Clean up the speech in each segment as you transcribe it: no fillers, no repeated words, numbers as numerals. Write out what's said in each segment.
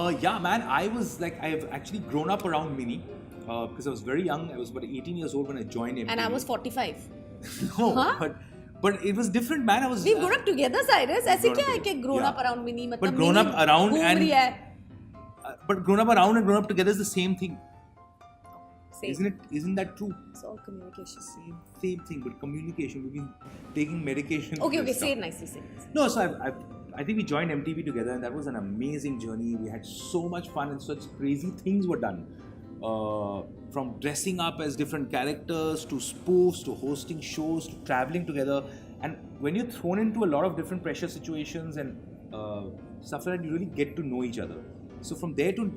Yeah, man, I've actually grown up around Mini because I was very young. I was about 18 years old when I joined MTV. And I was 45. No, Huh? but it was different, man. We've grown up together, Cyrus. ऐसे क्या है कि grown Yeah. up around Mini? मतलब But grown up Mini around घूम and- रही है. But grown up around and grown up together is the same thing. Same. Isn't it? Isn't that true? It's all communication. Same thing, but communication. We've been taking medication. Okay, for this say it stuff. nicely, say it nicely. No, so I think we joined MTV together, and that was an amazing journey. We had so much fun, and such crazy things were done. From dressing up as different characters, to spoofs, to hosting shows, to traveling together. And when you're thrown into a lot of different pressure situations and stuff like that, you really get to know each other. So from there to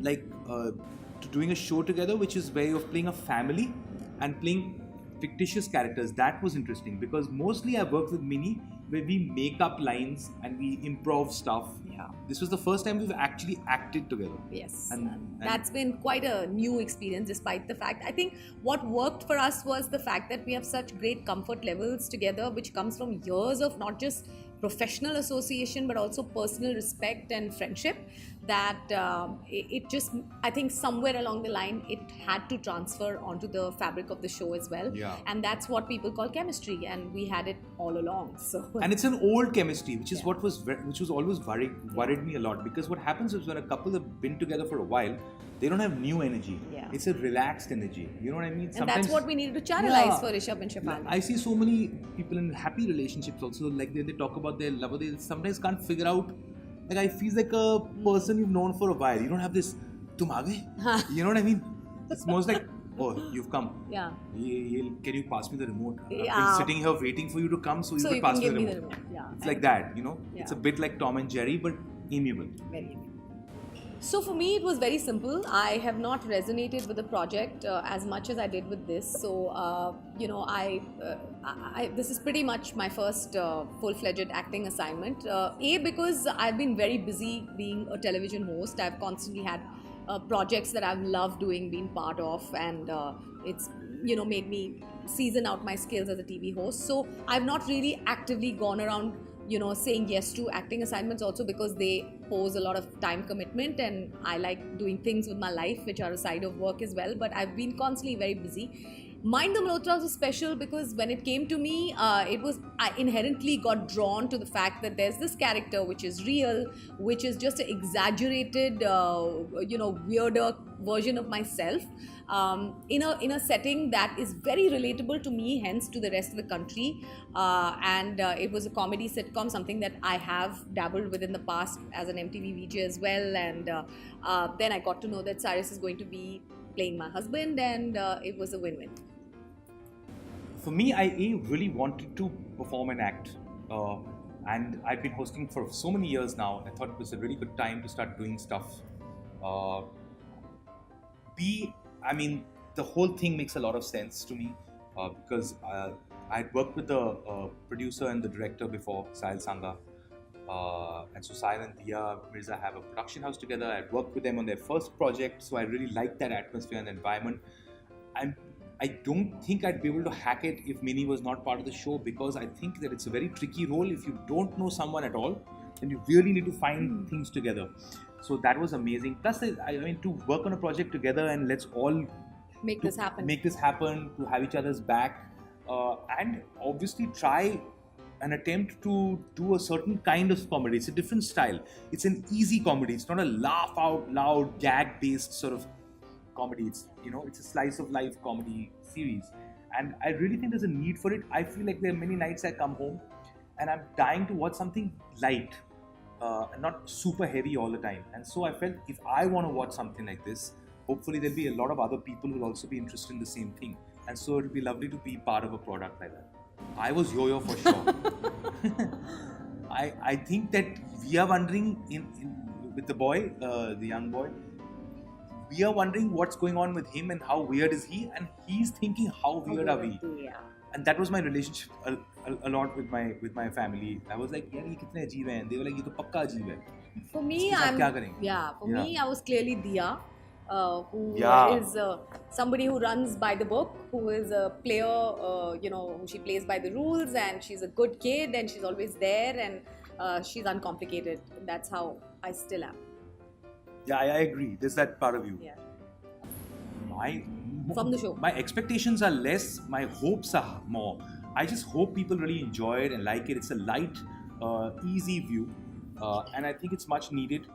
to doing a show together, which is where you're playing a family and playing fictitious characters, that was interesting because mostly I worked with Mini where we make up lines and we improv stuff. Yeah. This was the first time we've actually acted together. Yes. And that's been quite a new experience despite the fact. I think what worked for us was the fact that we have such great comfort levels together, which comes from years of not just professional association but also personal respect and friendship, that it just, I think somewhere along the line it had to transfer onto the fabric of the show as well. Yeah. And that's what people call chemistry, and we had it all along. So and it's an old chemistry, which is Yeah. which was always worried me a lot, because what happens is when a couple have been together for a while, they don't have new energy. Yeah. It's a relaxed energy. You know what I mean? and that's what we needed to channelize for Rishabh and Shefali. I see so many people in happy relationships also, like they talk about their lover, they sometimes can't figure out, like I feel like a person you've known for a while. You don't have this, tum aa gaye? You know what I mean? It's most like, oh, you've come. Yeah. Can you pass me the remote? I've Yeah. been sitting here waiting for you to come so you So could you pass can give me me the the remote. remote. Yeah. It's like that, you know? Yeah. It's a bit like Tom and Jerry, but amiable. Very amiable. So for me, it was very simple. I have not resonated with the project as much as I did with this. So this is pretty much my first full-fledged acting assignment. Because I've been very busy being a television host. I've constantly had projects that I've loved doing, being part of, and it's made me season out my skills as a TV host. So I've not really actively gone around saying yes to acting assignments, also because they pose a lot of time commitment, and I like doing things with my life which are a side of work as well, but I've been constantly very busy. Mind the Malhotras was special because when it came to me, I inherently got drawn to the fact that there's this character which is real, which is just an exaggerated, weirder version of myself, in a setting that is very relatable to me, hence to the rest of the country. And it was a comedy sitcom, something that I have dabbled with in the past as an MTV VJ as well. And then I got to know that Cyrus is going to be playing my husband, and it was a win-win. For me, I really wanted to perform and act, and I've been hosting for so many years now. I thought it was a really good time to start doing stuff. The whole thing makes a lot of sense to me because I'd worked with the producer and the director before, Cyrus Sahukar. And so Sahil and Diya Mirza have a production house together. I'd worked with them on their first project, so I really liked that atmosphere and environment. And I don't think I'd be able to hack it if Mini was not part of the show, because I think that it's a very tricky role. If you don't know someone at all, then you really need to find things together. So that was amazing. Plus, to work on a project together and let's all Make this happen, to have each other's back, and obviously try an attempt to do a certain kind of comedy. It's a different style. It's an easy comedy. It's not a laugh out loud, gag-based sort of comedy. It's it's a slice of life comedy series, and I really think there's a need for it. I feel like there are many nights I come home and I'm dying to watch something light, and not super heavy all the time. And so I felt if I want to watch something like this, hopefully there'll be a lot of other people who will also be interested in the same thing, and so it'll be lovely to be part of a product like that. I was yo-yo for sure. I think that we are wondering with the boy, the young boy, we are wondering what's going on with him and how weird is he, and he's thinking how weird are we. Yeah. And that was my relationship a lot with my family. I was like, yaar, ye kitne ajeeb hain? They were like, ye to pakka ajeeb hai. For me, me, I was clearly Diya, who is somebody who runs by the book, who is a player, she plays by the rules, and she's a good kid, and she's always there, and she's uncomplicated. That's how I still am. Yeah, I agree. There's that part of you. Yeah. My From the show. My expectations are less. My hopes are more. I just hope people really enjoy it and like it. It's a light, easy view, and I think it's much needed,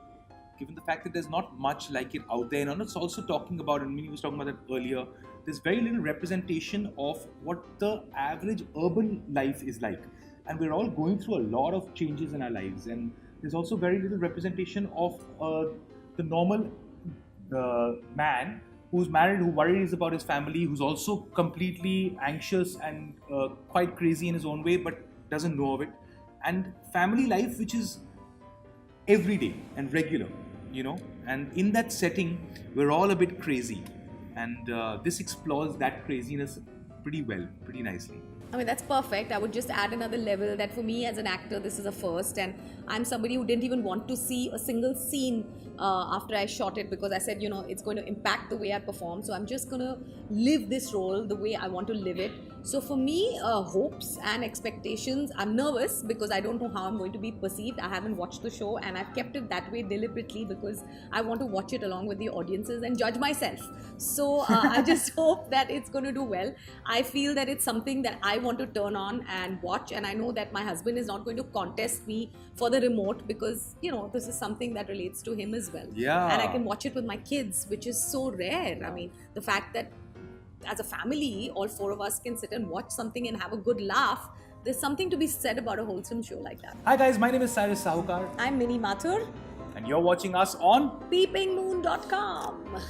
given the fact that there's not much like it out there. And it's also talking about, and Mini was talking about that earlier. There's very little representation of what the average urban life is like, and we're all going through a lot of changes in our lives. And there's also very little representation of the normal man who's married, who worries about his family, who's also completely anxious and quite crazy in his own way, but doesn't know of it. And family life, which is everyday and regular, you know. And in that setting, we're all a bit crazy. And this explores that craziness pretty well, pretty nicely. I mean, that's perfect. I would just add another level that for me as an actor, this is a first. And I'm somebody who didn't even want to see a single scene after I shot it, because I said, you know, it's going to impact the way I perform. So I'm just going to live this role the way I want to live it. So for me, hopes and expectations, I'm nervous because I don't know how I'm going to be perceived. I haven't watched the show, and I've kept it that way deliberately because I want to watch it along with the audiences and judge myself. So I just hope that it's going to do well. I feel that it's something that I want to turn on and watch, and I know that my husband is not going to contest me for the remote, because, you know, this is something that relates to him as well. Yeah. And I can watch it with my kids, which is so rare. I mean, the fact that as a family, all four of us can sit and watch something and have a good laugh. There's something to be said about a wholesome show like that. Hi guys, my name is Cyrus Sahukar, I'm Mini Mathur. and you're watching us on peepingmoon.com.